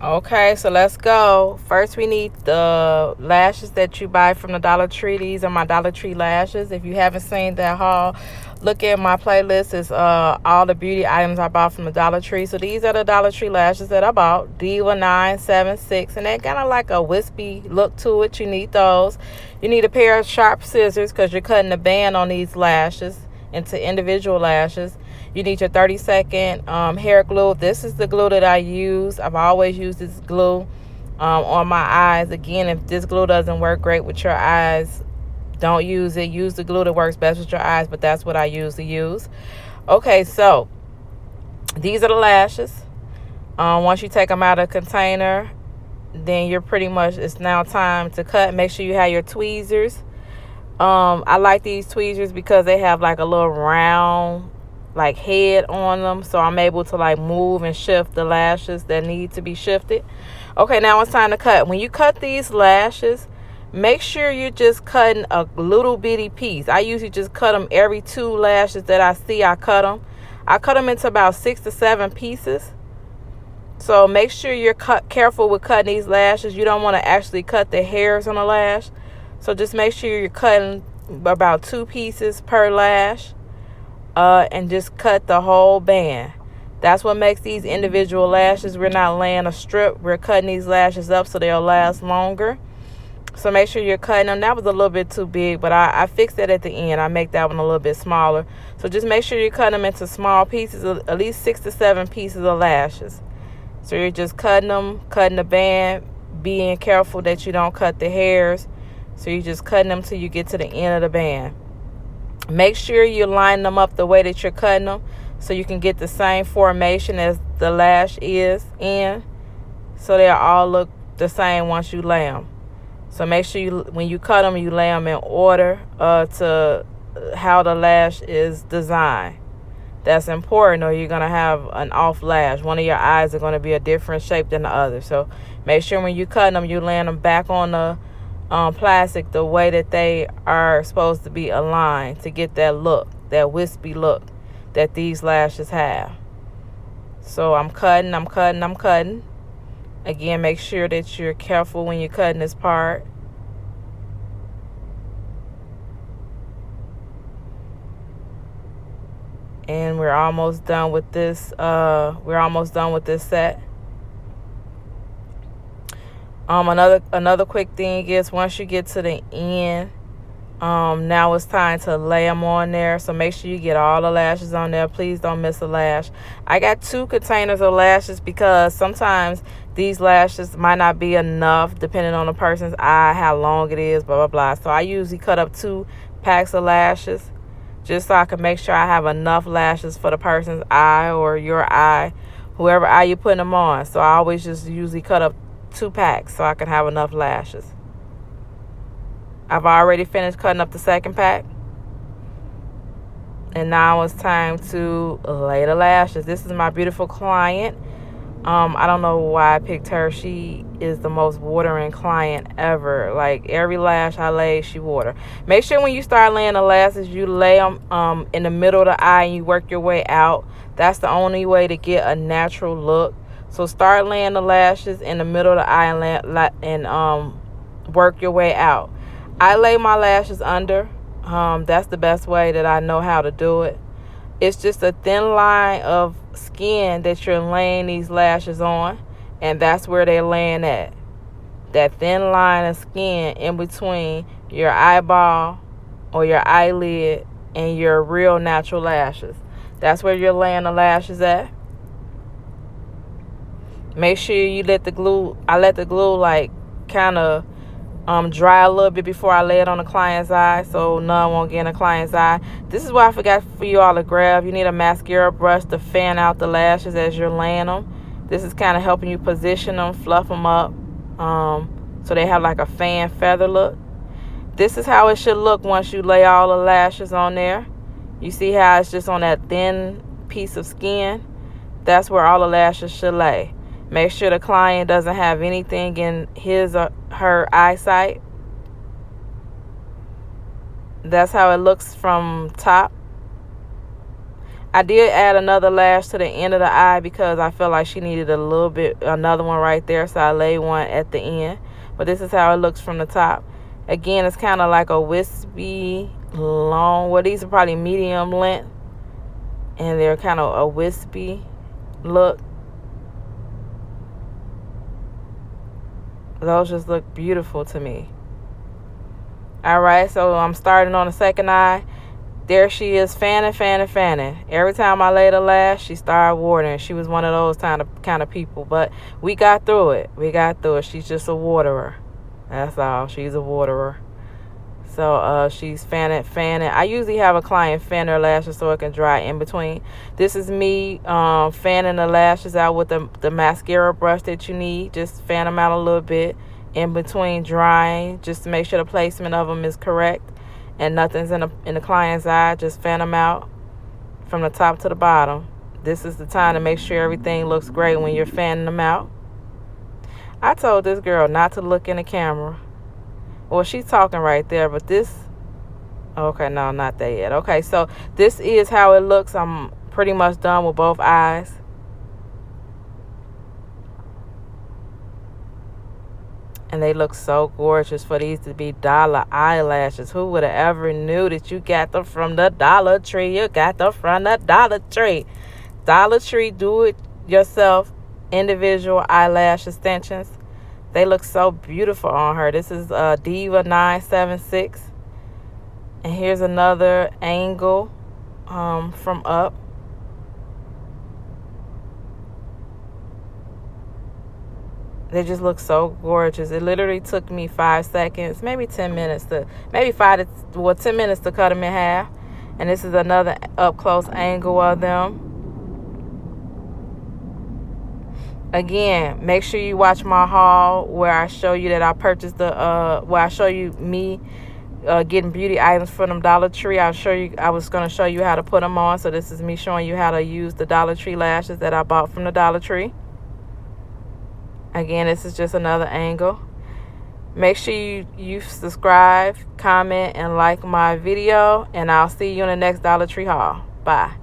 Okay, so let's go. First, we need the lashes that you buy from the Dollar Tree. These are my Dollar Tree lashes. If you haven't seen that haul, look at my playlist. It's all the beauty items I bought from the Dollar Tree. So these are the Dollar Tree lashes that I bought. Diva 976, and they kind of like a wispy look to it. You need those. You need a pair of sharp scissors because you're cutting a band on these lashes into individual lashes. You need your 30-second hair glue. This is the glue that I use. I've always used this glue on my eyes. Again, if this glue doesn't work great with your eyes, don't use it. Use the glue that works best with your eyes, but that's what I usually use. Okay, so these are the lashes. Once you take them out of the container, then you're pretty much, it's now time to cut. Make sure you have your tweezers. I like these tweezers because they have like a little round like head on them, so I'm able to like move and shift the lashes that need to be shifted. Okay, now it's time to cut. When you cut these lashes, make sure you're just cutting a little bitty piece. I usually just cut them every 2 lashes that I see. I cut them into about 6 to 7 pieces. So make sure you're careful with cutting these lashes. You don't want to actually cut the hairs on the lash, so just make sure you're cutting about 2 pieces per lash. And just cut the whole band. That's what makes these individual lashes. We're not laying a strip. We're cutting these lashes up so they'll last longer. So make sure you're cutting them. That was a little bit too big, but I fixed it at the end. I make that one a little bit smaller. So just make sure you cut them into small pieces, at least 6 to 7 pieces of lashes. So you're just cutting them, cutting the band, being careful that you don't cut the hairs. So you're just cutting them till you get to the end of the band. Make sure you line them up the way that you're cutting them so you can get the same formation as the lash is in, so they all look the same once you lay them. So make sure you, when you cut them, you lay them in order to how the lash is designed. That's important, or you're going to have an off lash. One of your eyes are going to be a different shape than the other. So make sure when you cut them, you land them back on the plastic the way that they are supposed to be aligned to get that look, that wispy look that these lashes have. So I'm cutting. Again, make sure that you're careful when you're cutting this part. And we're almost done with this. Set. Another quick thing is, once you get to the end, now it's time to lay them on there. So make sure you get all the lashes on there. Please don't miss a lash. I got 2 containers of lashes because sometimes these lashes might not be enough depending on the person's eye, how long it is, blah, blah, blah. So I usually cut up 2 packs of lashes just so I can make sure I have enough lashes for the person's eye or your eye, whoever eye you're putting them on. So I always just usually cut up 2 packs so I can have enough lashes. I've already finished cutting up the second pack, and now it's time to lay the lashes. This is my beautiful client. I don't know why I picked her. She is the most watering client ever. Like, every lash I lay, she water. Make sure when you start laying the lashes, you lay them in the middle of the eye and you work your way out. That's the only way to get a natural look. So start laying the lashes in the middle of the eye and work your way out. I lay my lashes under. That's the best way that I know how to do it. It's just a thin line of skin that you're laying these lashes on, and that's where they're laying at. That thin line of skin in between your eyeball or your eyelid and your real natural lashes. That's where you're laying the lashes at. Make sure you let the glue like kind of dry a little bit before I lay it on the client's eye, so none won't get in the client's eye. This is what I forgot for you all to grab. You need a mascara brush to fan out the lashes as you're laying them. This is kind of helping you position them, fluff them up, so they have like a fan feather look. This is how it should look once you lay all the lashes on there. You see how it's just on that thin piece of skin? That's where all the lashes should lay. Make sure the client doesn't have anything in his or her eyesight. That's how it looks from top. I did add another lash to the end of the eye because I felt like she needed a little bit, another one right there, so I laid one at the end. But this is how it looks from the top. Again, it's kind of like a wispy, long, well, these are probably medium length, and they're kind of a wispy look. Those just look beautiful to me. All right, so I'm starting on the second eye. There she is, fanning. Every time I laid a lash, she started watering. She was one of those kind of people. But we got through it. She's just a waterer. That's all. She's a waterer. So she's fanning. I usually have a client fan her lashes so it can dry in between. This is me fanning the lashes out with the mascara brush that you need. Just fan them out a little bit in between drying, just to make sure the placement of them is correct and nothing's in the client's eye. Just fan them out from the top to the bottom. This is the time to make sure everything looks great when you're fanning them out. I told this girl not to look in the camera. Well, she's talking right there, but this... Okay, no, not that yet. Okay, so this is how it looks. I'm pretty much done with both eyes. And they look so gorgeous for these to be dollar eyelashes. Who would have ever knew that you got them from the Dollar Tree? You got them from the Dollar Tree. Dollar Tree do-it-yourself individual eyelash extensions. They look so beautiful on her. This is Diva 976. And here's another angle from up. They just look so gorgeous. It literally took me 5 seconds, maybe 10 minutes 10 minutes to cut them in half. And this is another up close angle of them. Again, make sure you watch my haul where I show you that I purchased where I show you me getting beauty items from them Dollar Tree. I was going to show you how to put them on. So this is me showing you how to use the Dollar Tree lashes that I bought from the Dollar Tree. Again, this is just another angle. Make sure you subscribe, comment, and like my video. And I'll see you in the next Dollar Tree haul. Bye.